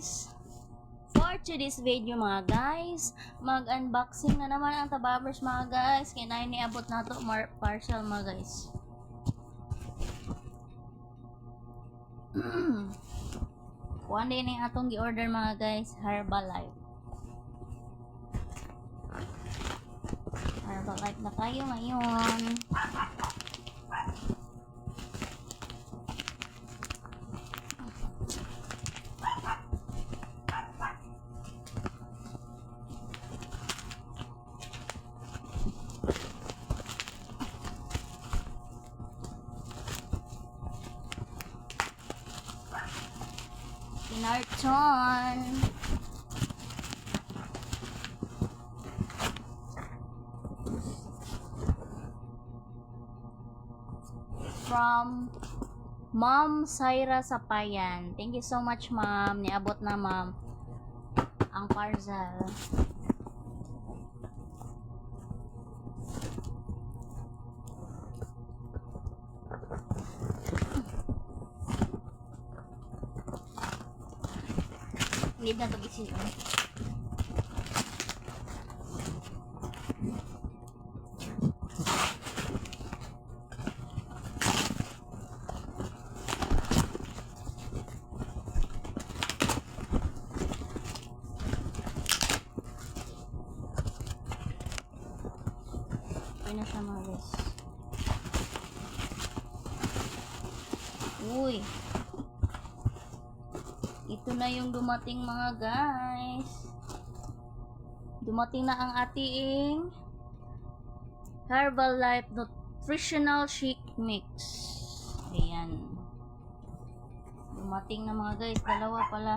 guys, for today's video mga guys, mag-unboxing na naman ang tababers mga guys. Kaya na niabot na to parcel mga guys. Kuan din yung atong gi-order mga guys, Herbalife. Herbalife na tayo ngayon. Pinarchon. From Ma'am Syra Sapayan. Thank you so much, ma'am. Niabot na, ma'am, ang parcel. Hindi na ito isin. Okay na siya mga guys. Uy. Ito na yung dumating mga guys. Dumating na ang ating Herbalife Nutritional Shake Mix. Ayan. Dumating na mga guys. Dalawa pala.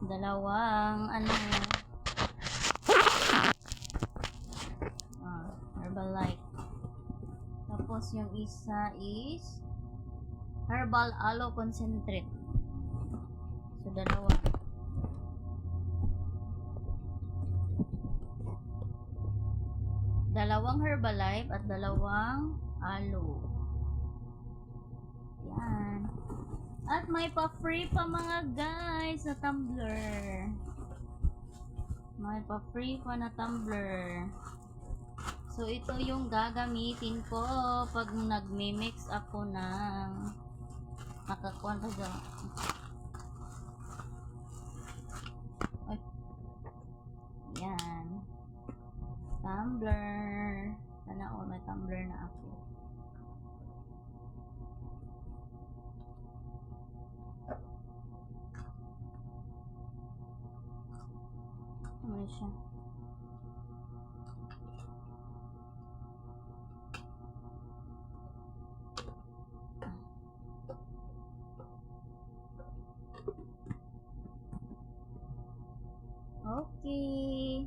Dalawang Herbalife. Tapos yung isa is Herbal Aloe Concentrate. So, dalawa. Dalawang Herbalife at dalawang aloe. Yan. At may pa-free pa mga guys na tumbler. May pa-free pa na tumbler. So, ito yung gagamitin ko pag nagmi-mix ako ng nakakuha pa dyan. Yan. Tumbler. Sana all may tumbler na ako. Ano siya? Okay.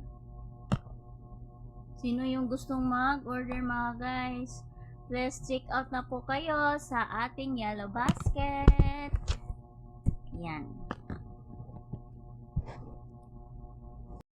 Sino yung gustong mag-order mga guys? Please check out na po kayo sa ating Yellow Basket. Yan.